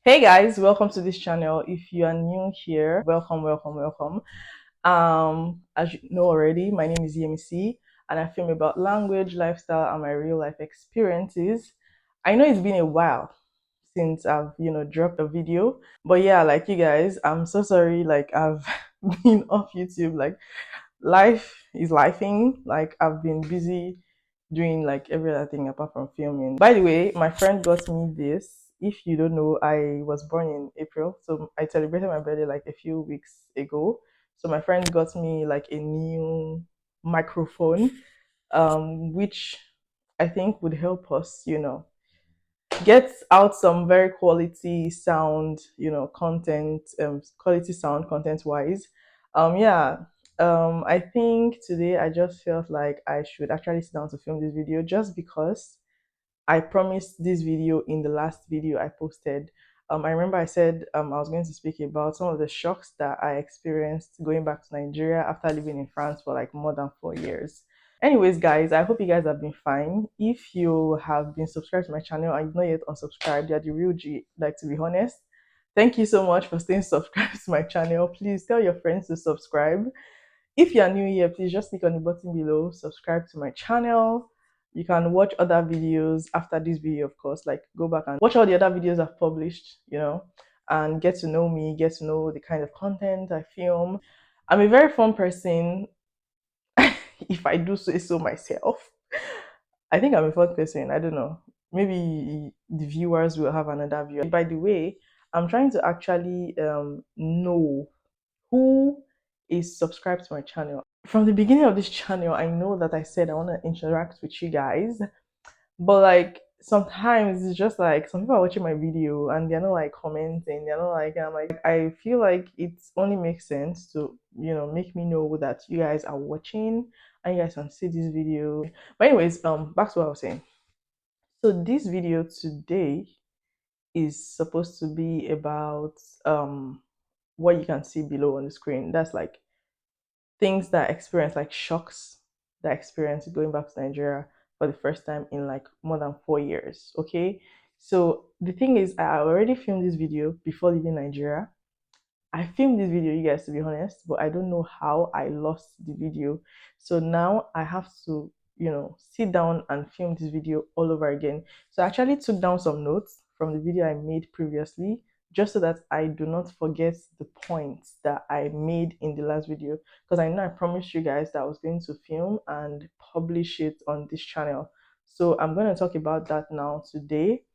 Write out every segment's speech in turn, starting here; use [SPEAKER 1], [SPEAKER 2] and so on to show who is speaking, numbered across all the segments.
[SPEAKER 1] Hey guys, welcome to this channel. If you are new here, welcome. As you know already, my name is Yemisi and I film about language, lifestyle, and my real life experiences. I know it's been a while since I've, dropped a video, but yeah, like you guys, I'm so sorry. Like I've been off YouTube. Like life is lifing. Like I've been busy doing like every other thing apart from filming. By the way, my friend got me this. If you don't know, I was born in April, so I celebrated my birthday like a few weeks ago. So my friend got me like a new microphone, which I think would help us, get out some very quality sound, content, quality sound content wise. Yeah. I think today I just felt like I should actually sit down to film this video just because I promised this video in the last video I posted. I remember I said I was going to speak about some of the shocks that I experienced going back to Nigeria after living in France for like more than 4 years. Anyways, guys, I hope you guys have been fine. If you have been subscribed to my channel and you're not yet unsubscribed, you're the real G, like to be honest. Thank you so much for staying subscribed to my channel. Please tell your friends to subscribe. If you are new here, please just click on the button below, subscribe to my channel. You can watch other videos after this video, of course, like go back and watch all the other videos I've published, and get to know me, get to know the kind of content I film. I'm a very fun person, if I do say so myself. I think I'm a fun person. I don't know. Maybe the viewers will have another view. By the way, I'm trying to actually know who is subscribed to my channel. From the beginning of this channel, I know that I said I want to interact with you guys, but like sometimes it's just like some people are watching my video and they're not like commenting, they're not like, I'm like, I feel like it only makes sense to, make me know that you guys are watching and you guys can see this video. But anyways, back to what I was saying. So this video today is supposed to be about what you can see below on the screen. That's like things that I experienced, like shocks that I experienced going back to Nigeria for the first time in like more than 4 years. Okay. So the thing is, I already filmed this video before leaving Nigeria. I filmed this video, you guys, to be honest, but I don't know how I lost the video. So now I have to, sit down and film this video all over again. So I actually took down some notes from the video I made previously, just so that I do not forget the points that I made in the last video. Because I know I promised you guys that I was going to film and publish it on this channel. So I'm going to talk about that now today.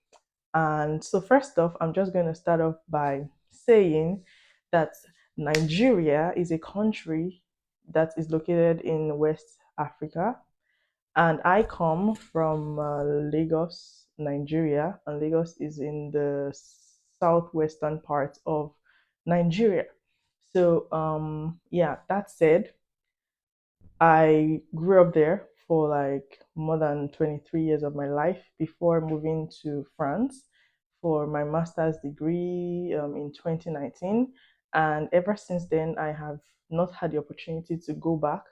[SPEAKER 1] And so, first off, I'm just going to start off by saying that Nigeria is a country that is located in West Africa. And I come from Lagos, Nigeria, and Lagos is in the southwestern part of Nigeria. So, yeah, that said, I grew up there for like more than 23 years of my life before moving to France for my master's degree in 2019. And ever since then, I have not had the opportunity to go back,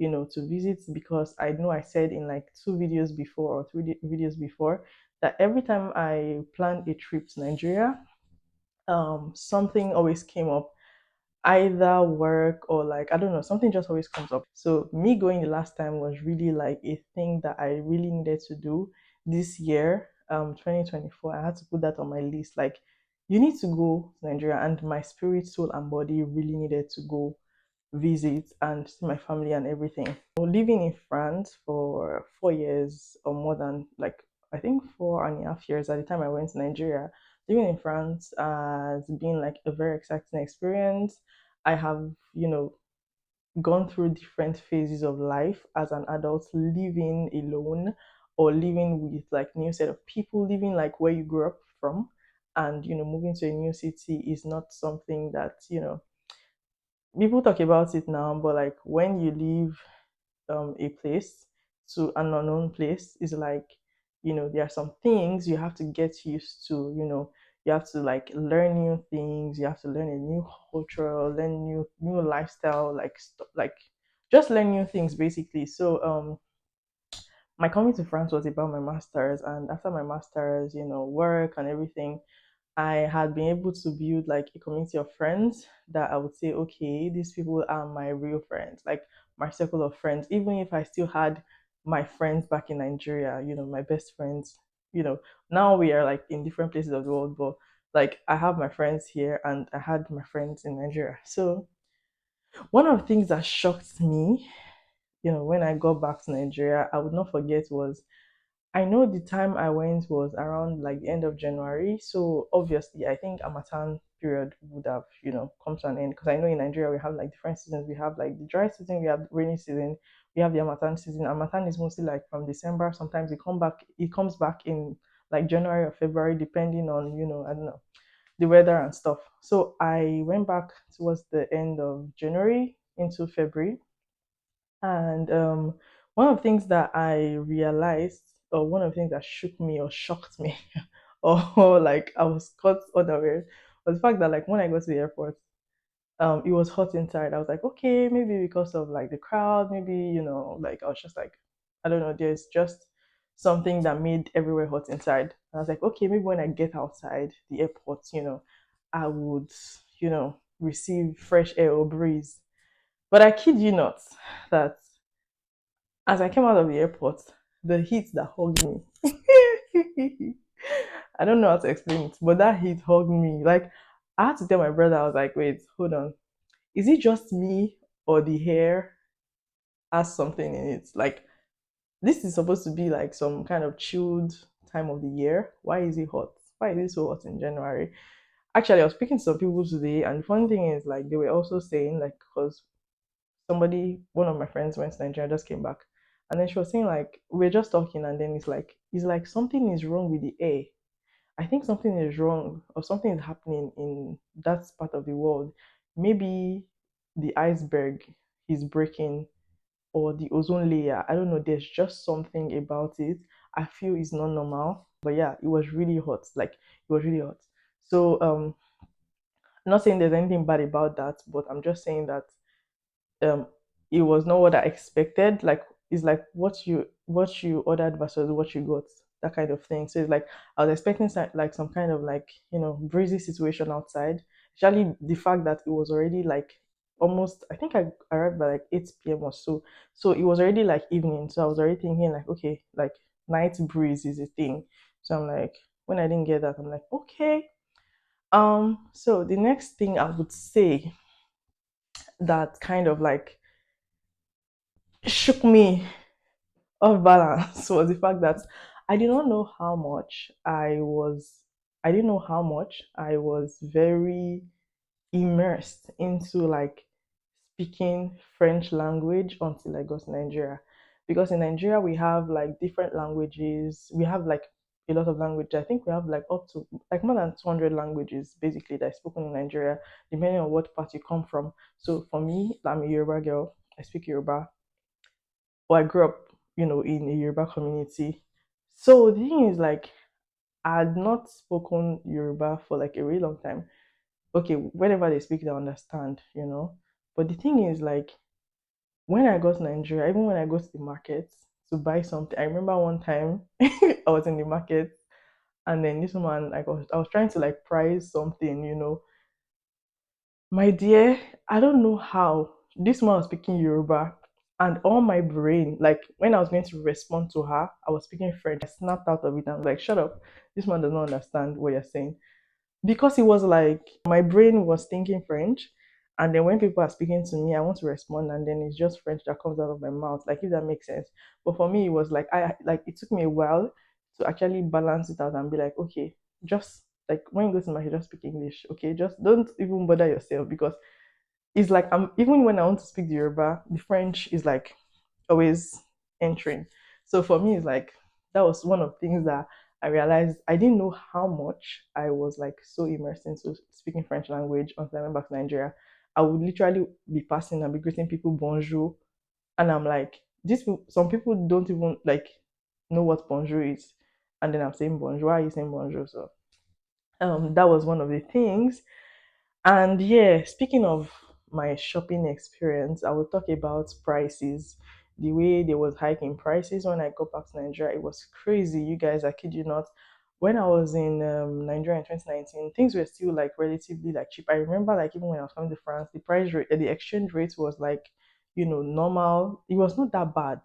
[SPEAKER 1] to visit because I know I said in like two videos before or three videos before that every time I planned a trip to Nigeria, something always came up, either work or like I don't know, something just always comes up. So me going the last time was really like a thing that I really needed to do this year, 2024. I had to put that on my list. Like you need to go to Nigeria, and my spirit, soul, and body really needed to go visit and see my family and everything. So living in France for 4 years or more than like I think 4.5 years at the time I went to Nigeria. Living in France has been like a very exciting experience. I have, gone through different phases of life as an adult, living alone or living with like new set of people, living like where you grew up from. And moving to a new city is not something that people talk about it now, but like when you leave a place to an unknown place, is like there are some things you have to get used to. You have to like learn new things. You have to learn a new culture, learn new lifestyle, like just learn new things basically. So my coming to France was about my masters, and after my masters, work and everything, I had been able to build like a community of friends that I would say, okay, these people are my real friends, like my circle of friends. Even if I still had my friends back in Nigeria, my best friends, now we are like in different places of the world, but like I have my friends here and I had my friends in Nigeria. So one of the things that shocked me, when I got back to Nigeria, I would not forget was I know the time I went was around like the end of January. So obviously, I think Amatan period would have, come to an end because I know in Nigeria we have like different seasons. We have like the dry season, we have the rainy season, we have the Amatan season. Amatan is mostly like from December. Sometimes it comes back in like January or February, depending on, I don't know, the weather and stuff. So I went back towards the end of January into February, and one of the things that I realized, or one of the things that shook me or shocked me, or like I was caught unaware, was the fact that like when I got to the airport, it was hot inside. I was like, okay, maybe because of like the crowd, maybe like I was just like, I don't know, there's just something that made everywhere hot inside. And I was like, okay, maybe when I get outside the airport, I would, receive fresh air or breeze. But I kid you not, that as I came out of the airport, the heat that hugged me. I don't know how to explain it, but that heat hugged me. Like I had to tell my brother, I was like, wait, hold on. Is it just me or the hair has something in it? Like this is supposed to be like some kind of chilled time of the year. Why is it hot? Why is it so hot in January? Actually, I was speaking to some people today, and the funny thing is, like, they were also saying, like, because one of my friends went to Nigeria, just came back, and then she was saying like we're just talking, and then it's like something is wrong with the air. I think something is wrong or something is happening in that part of the world. Maybe the iceberg is breaking or the ozone layer. I don't know. There's just something about it. I feel it's not normal. But yeah, it was really hot. Like it was really hot. So I'm not saying there's anything bad about that, but I'm just saying that um it was not what I expected. Like it's like what you ordered versus what you got, that kind of thing. So it's like I was expecting like some kind of like breezy situation outside. Especially the fact that it was already like almost I think I arrived by like 8 p.m. or so. So it was already like evening. So I was already thinking like okay, like night breeze is a thing. So I'm like when I didn't get that, I'm like, okay. So the next thing I would say that kind of like shook me off balance was the fact that I did not know how much I didn't know how much I was very immersed into like speaking French language until I got to Nigeria. Because in Nigeria we have like different languages. We have like a lot of language. I think we have like up to like more than 200 languages basically that is spoken in Nigeria, depending on what part you come from. So for me, I'm a Yoruba girl. I speak Yoruba. Well, I grew up, in a Yoruba community. So the thing is, like, I had not spoken Yoruba for like a really long time. Okay, whenever they speak, they understand. But the thing is, like, when I got to Nigeria, even when I go to the market to buy something, I remember one time I was in the market and then this woman, like, I was trying to like price something. My dear, I don't know how this man was speaking Yoruba, and all my brain, like when I was going to respond to her, I was speaking French. I snapped out of it and was like, "Shut up! This man does not understand what you're saying." Because it was like my brain was thinking French, and then when people are speaking to me, I want to respond, and then it's just French that comes out of my mouth. Like if that makes sense. But for me, it was like I like it took me a while to actually balance it out and be like, okay, just like when you go to the market, just speak English. Okay, just don't even bother yourself because it's like I'm even when I want to speak the Yoruba, the French is like always entering. So for me, it's like that was one of the things that I realized I didn't know how much I was like so immersed into speaking French language until I went back to Nigeria. I would literally be passing and be greeting people bonjour, and I'm like, some people don't even like know what bonjour is, and then I'm saying bonjour. Why are you saying bonjour? So that was one of the things. And yeah, speaking of my shopping experience, I will talk about prices. The way there was hiking prices when I got back to Nigeria, it was crazy. You guys, I kid you not. when I was in Nigeria in 2019, things were still like relatively like cheap. I remember like even when I was coming to France, the price rate, the exchange rate was like, normal. It was not that bad.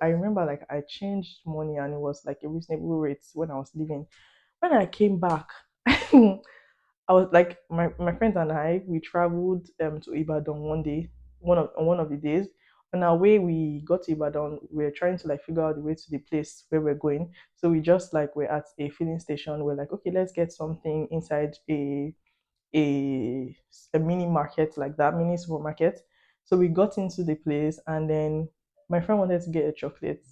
[SPEAKER 1] I remember like I changed money and it was like a reasonable rate when I was leaving. When I came back, I was like my friends and I we traveled to Ibadan one day, one of the days. On our way we got to Ibadan, we were trying to like figure out the way to the place where we're going. So we just like we're at a filling station, we're like, okay, let's get something inside a a mini market like that, mini supermarket. So we got into the place and then my friend wanted to get a chocolate.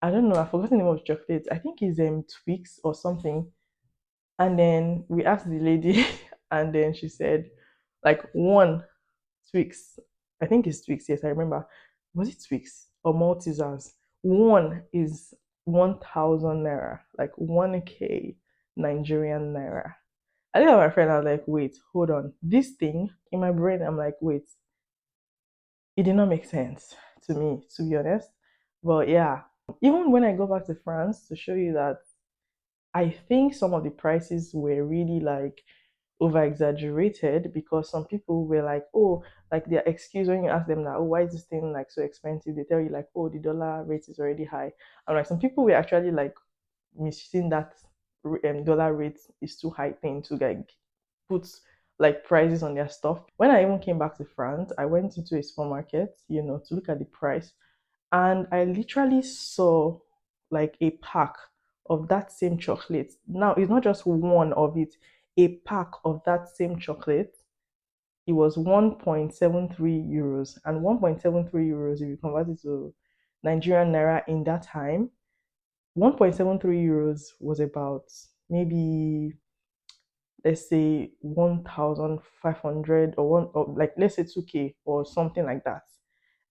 [SPEAKER 1] I don't know, I've forgotten the name of the chocolate. I think it's Twix or something. And then we asked the lady, and then she said, like one Twix. I think it's Twix. Yes, I remember. Was it Twix or Maltesers? One is 1,000 naira, like 1K Nigerian naira. I looked at my friend. I was like, wait, hold on. This thing in my brain, I'm like, wait, it did not make sense to me, to be honest. But yeah, even when I go back to France to show you that I think some of the prices were really like over exaggerated because some people were like, oh, like their excuse when you ask them that, oh, why is this thing like so expensive? They tell you like, oh, the dollar rate is already high. And like some people were actually like misusing that dollar rate is too high thing to like put like prices on their stuff. When I even came back to France, I went into a supermarket, to look at the price, and I literally saw like a pack of that same chocolate. Now it's not just one of it, a pack of that same chocolate. It was 1.73 euros, and 1.73 euros, if you convert it to Nigerian naira in that time, 1.73 euros was about maybe, let's say, 1,500 or one, or like let's say 2K or something like that,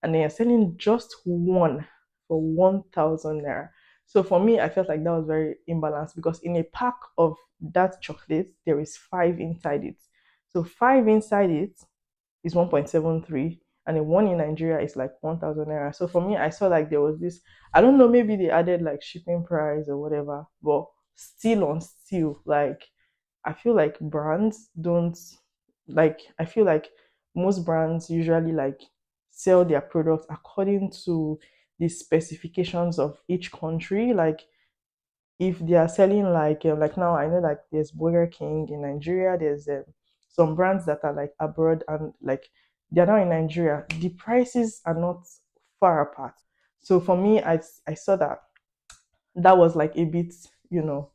[SPEAKER 1] and they are selling just one for 1,000 naira. So for me, I felt like that was very imbalanced because in a pack of that chocolate, there is five inside it. So five inside it is 1.73, and the one in Nigeria is like 1,000 naira. So for me, I saw like there was this, I don't know, maybe they added like shipping price or whatever, but still on still, like I feel like brands don't like, I feel like most brands usually like sell their products according to the specifications of each country. Like if they are selling like now I know like there's Burger King in Nigeria, there's some brands that are like abroad and like they're now in Nigeria. The prices are not far apart. So for me, I saw that that was like a bit, you know,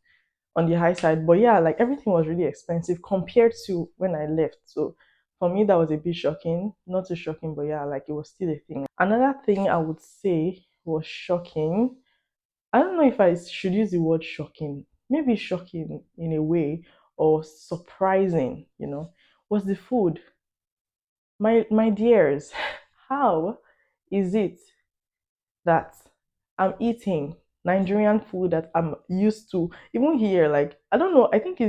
[SPEAKER 1] on the high side. But yeah, like everything was really expensive compared to when I left. So for me, that was a bit shocking. Not too shocking, but yeah, like it was still a thing. Another thing I would say was shocking. I don't know if I should use the word shocking. Maybe shocking in a way or surprising, was the food. My dears, how is it that I'm eating Nigerian food that I'm used to? Even here, like I don't know, I think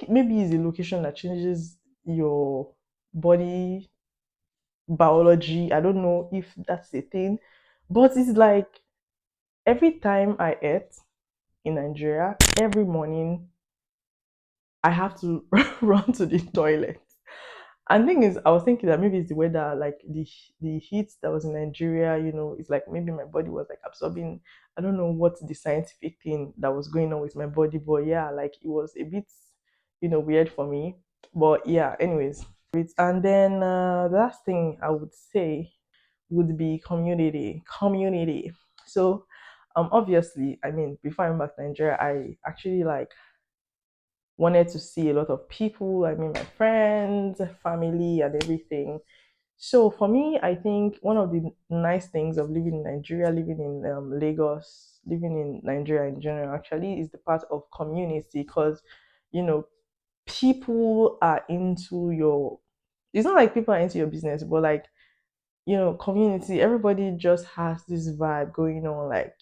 [SPEAKER 1] maybe it's the location that changes your body biology. I don't know if that's a thing. But it's like every time I ate in Nigeria, every morning I have to run to the toilet. And thing is, I was thinking that maybe it's the weather, like the heat that was in Nigeria. It's like maybe my body was like absorbing. I don't know what the scientific thing that was going on with my body, but yeah, like it was a bit, weird for me. But yeah, anyways. And then the last thing I would say would be community. Community. So, obviously, I mean, before I went back to Nigeria, I actually like wanted to see a lot of people. I mean, my friends, family, and everything. So for me, I think one of the nice things of living in Nigeria, living in Lagos, living in Nigeria in general, actually, is the part of community because, you know, people are into your. It's not like people are into your business, but like community. Everybody just has this vibe going on, like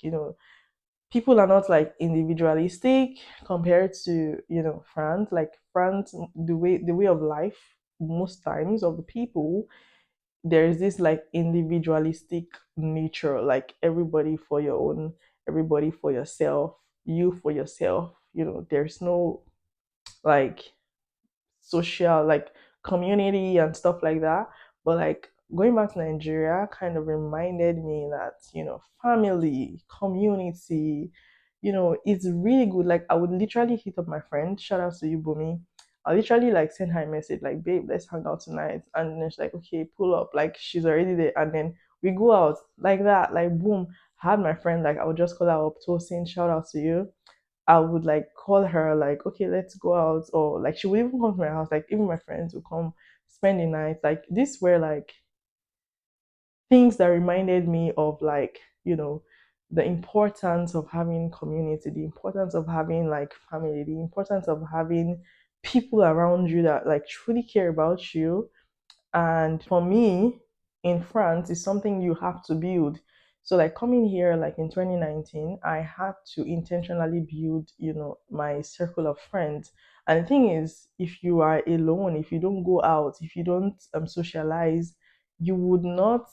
[SPEAKER 1] people are not like individualistic compared to France. Like France, the way of life most times of the people, there is this like individualistic nature, like everybody for your own, everybody for yourself. you for yourself. There's no like social like community and stuff like that. But like going back to Nigeria kind of reminded me that, family, community, it's really good. Like I would literally hit up my friend, shout out to you, Bumi. I literally like send her a message like, babe, let's hang out tonight. And then she's like, okay, pull up. Like she's already there. And then we go out like that, like boom. I had my friend, like I would just call her up, Tosin, shout out to you. I would like call her like, okay, let's go out, or like she would even come to my house. Like even my friends would come spend the night. Like these were like things that reminded me of like, the importance of having community, the importance of having like family, the importance of having people around you that like truly care about you. And for me, in France, is something you have to build. So like coming here like in 2019, I had to intentionally build, my circle of friends. And the thing is, if you are alone, if you don't go out, if you don't socialize, you would not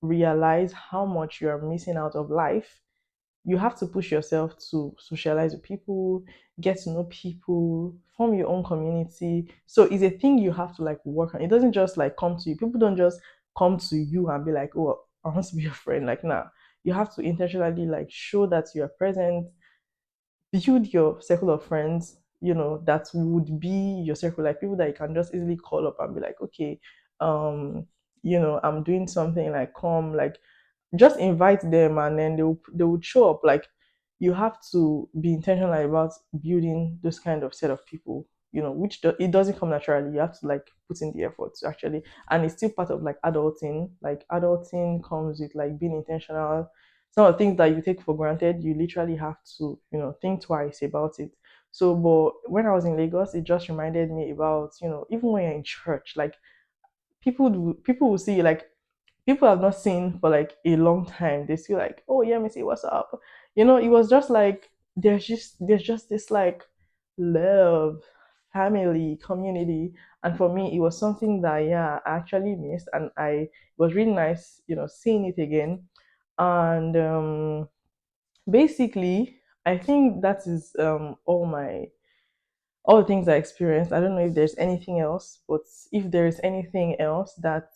[SPEAKER 1] realize how much you are missing out of life. You have to push yourself to socialize with people, get to know people, form your own community. So it's a thing you have to like work on. It doesn't just like come to you. People don't just come to you and be like, oh, I want to be your friend. Like, nah, you have to intentionally like show that you are present, build your circle of friends, that would be your circle, like people that you can just easily call up and be like, okay, um, I'm doing something, like come, like just invite them and then they would show up. Like you have to be intentional about building those kind of set of people, which it doesn't come naturally. You have to like put in the effort to actually, and it's still part of like adulting. Like adulting comes with like being intentional. Some of the things that you take for granted, you literally have to, think twice about it. So, but when I was in Lagos, it just reminded me about, even when you're in church, like people will see you, like people I've not seen for like a long time. They still like, oh yeah, me see what's up. It was just like there's just this like love, family, community. And for me, it was something that yeah, I actually missed, and it was really nice, seeing it again. And basically, I think that is all the things I experienced. I don't know if there's anything else, but if there is anything else that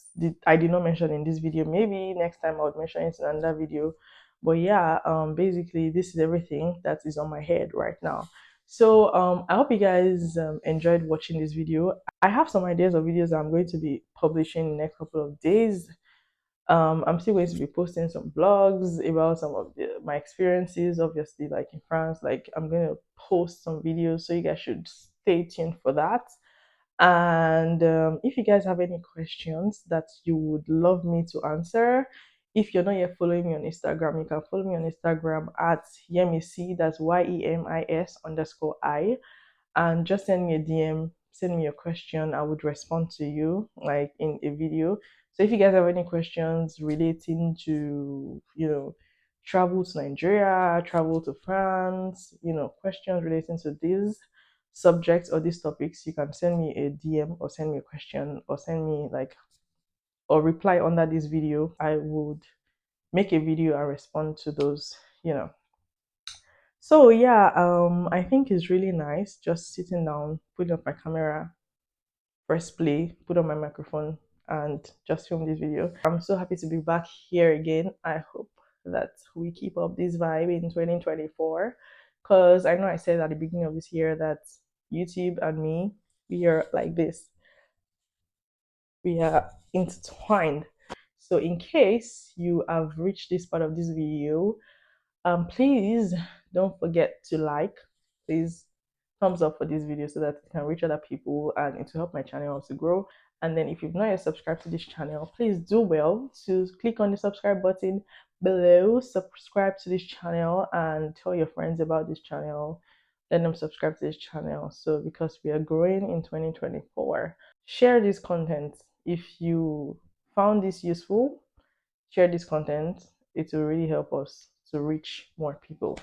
[SPEAKER 1] I did not mention in this video, maybe next time I would mention it in another video. But yeah, basically this is everything that is on my head right now. So I hope you guys enjoyed watching this video. I have some ideas of videos that I'm going to be publishing in the next couple of days. I'm still going to be posting some blogs about some of my experiences, obviously, like in France. Like, I'm going to post some videos, so you guys should stay tuned for that. And if you guys have any questions that you would love me to answer, if you're not yet following me on Instagram, you can follow me on Instagram at Yemis, that's YEMIS_I, and just send me a DM, send me your question. I would respond to you like in a video. So if you guys have any questions relating to, travel to Nigeria, travel to France, questions relating to these subjects or these topics, you can send me a DM or send me a question or send me like or reply under this video. I would make a video and respond to those, So yeah, I think it's really nice just sitting down, putting up my camera, press play, put on my microphone, and just film this video. I'm so happy to be back here again. I hope that we keep up this vibe in 2024, because I know I said at the beginning of this year that YouTube and me, we are like this. We are intertwined. So in case you have reached this part of this video, please don't forget to like, please thumbs up for this video so that it can reach other people and it will help my channel to grow. And then if you've not yet subscribed to this channel, please do well to click on the subscribe button below, subscribe to this channel and tell your friends about this channel. Let them subscribe to this channel. So because we are growing in 2024, share this content. If you found this useful, share this content. It will really help us to reach more people.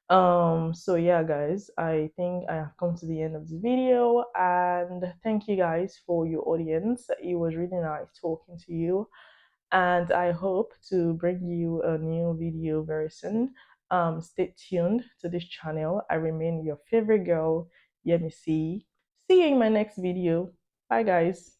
[SPEAKER 1] So yeah, guys, I think I have come to the end of this video, and thank you guys for your audience. It was really nice talking to you, and I hope to bring you a new video very soon. Stay tuned to this channel. I remain your favorite girl, Yemisi. See you in my next video. Bye, guys.